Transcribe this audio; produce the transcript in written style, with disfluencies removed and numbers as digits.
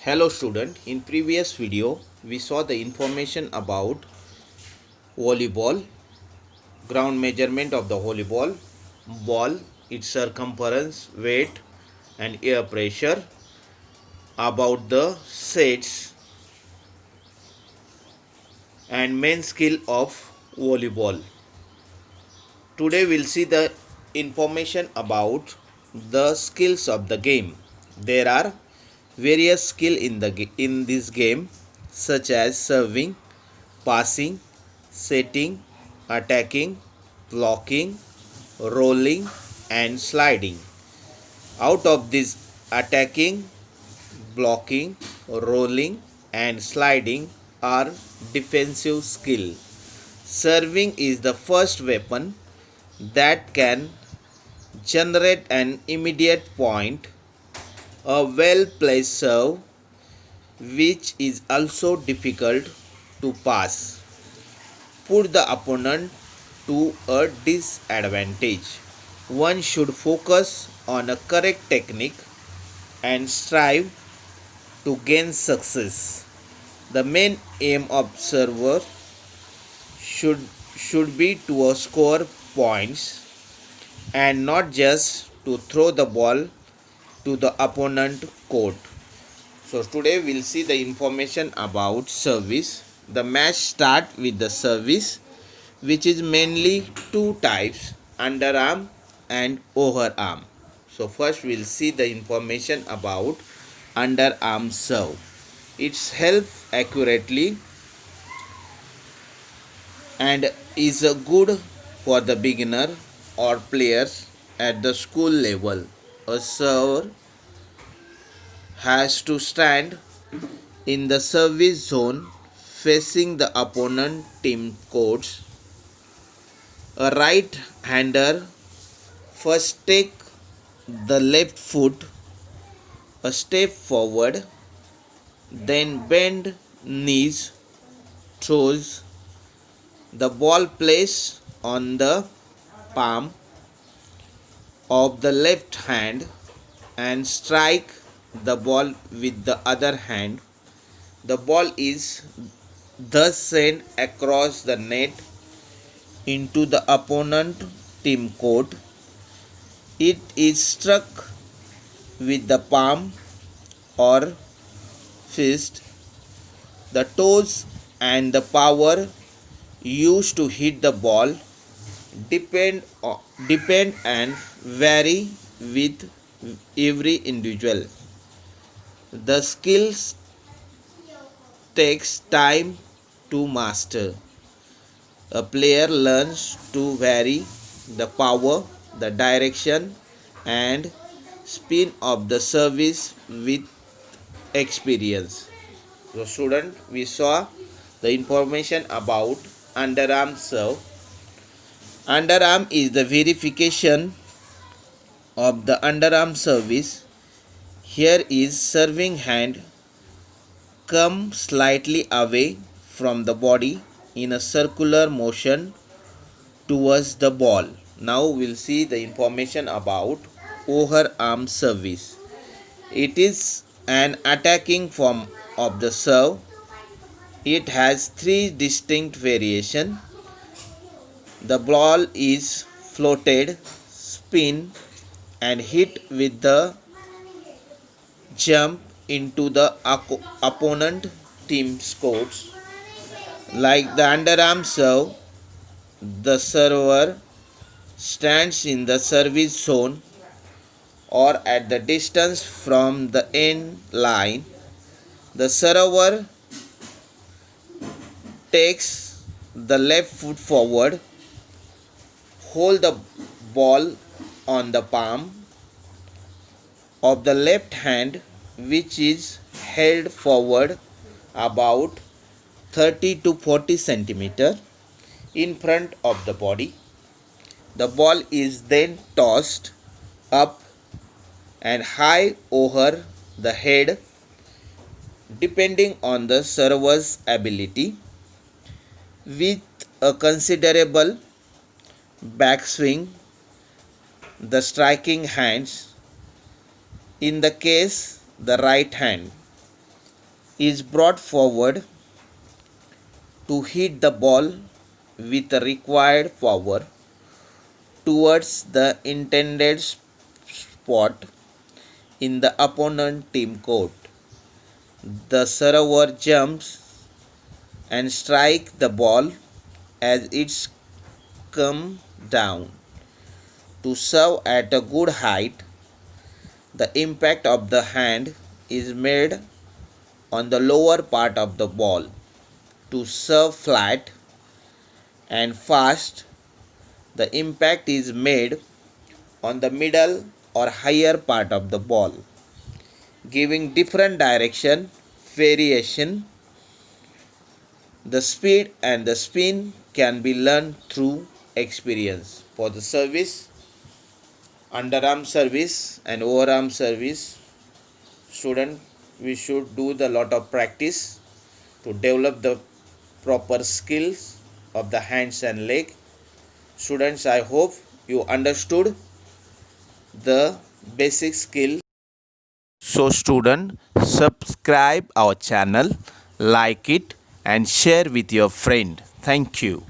Hello student, in previous video we saw the information about volleyball, ground measurement of the volleyball, ball, its circumference, weight and air pressure, about the sets and main skill of volleyball. Today we'll see the information about the skills of the game. There are various skills in this game such as serving, passing, setting, attacking, blocking, rolling and sliding. Out of this attacking, blocking, rolling and sliding are defensive skill. Serving is the first weapon that can generate an immediate point, a well-placed serve which is also difficult to pass, put the opponent to a disadvantage. One should focus on a correct technique and strive to gain success. The main aim of server should be to score points and not just to throw the ball to the opponent court. So today we'll see the information about service. The match start with the service, which is mainly two types, underarm and overarm. So first we'll see the information about underarm serve. It's held accurately and is good for the beginner or players at the school level. A server has to stand in the service zone facing the opponent team courts. A right-hander first take the left foot a step forward, then bend knees, throws the ball placed on the palm of the left hand and strike the ball with the other hand. The ball is thus sent across the net into the opponent team court. It is struck with the palm or fist. The toes and the power used to hit the ball depend and vary with every individual. The skills takes time to master. A player learns to vary the power, the direction and spin of the service with experience. So student, we saw the information about underarm serve. Underarm is the verification of the underarm service. Here is serving hand come slightly away from the body in a circular motion towards the ball. Now we'll see the information about overarm service. It is an attacking form of the serve. It has three distinct variations. The ball is floated, spin and hit with the jump into the opponent team's courts. Like the underarm serve, the server stands in the service zone or at the distance from the end line. The server takes the left foot forward, hold the ball on the palm of the left hand, which is held forward about 30 to 40 centimeter in front of the body. The ball is then tossed up and high over the head depending on the server's ability, with a considerable backswing. The striking hands, in the case the right hand, is brought forward to hit the ball with the required power towards the intended spot in the opponent team court. The server jumps and strikes the ball as it's come down. To serve at a good height, the impact of the hand is made on the lower part of the ball. To serve flat and fast, the impact is made on the middle or higher part of the ball, giving different direction variation. The speed and the spin can be learned through experience. For the service, underarm service and overarm service, student, we should do the lot of practice to develop the proper skills of the hands and leg. Students, I hope you understood the basic skill. So student, subscribe our channel, like it and share with your friend. Thank you.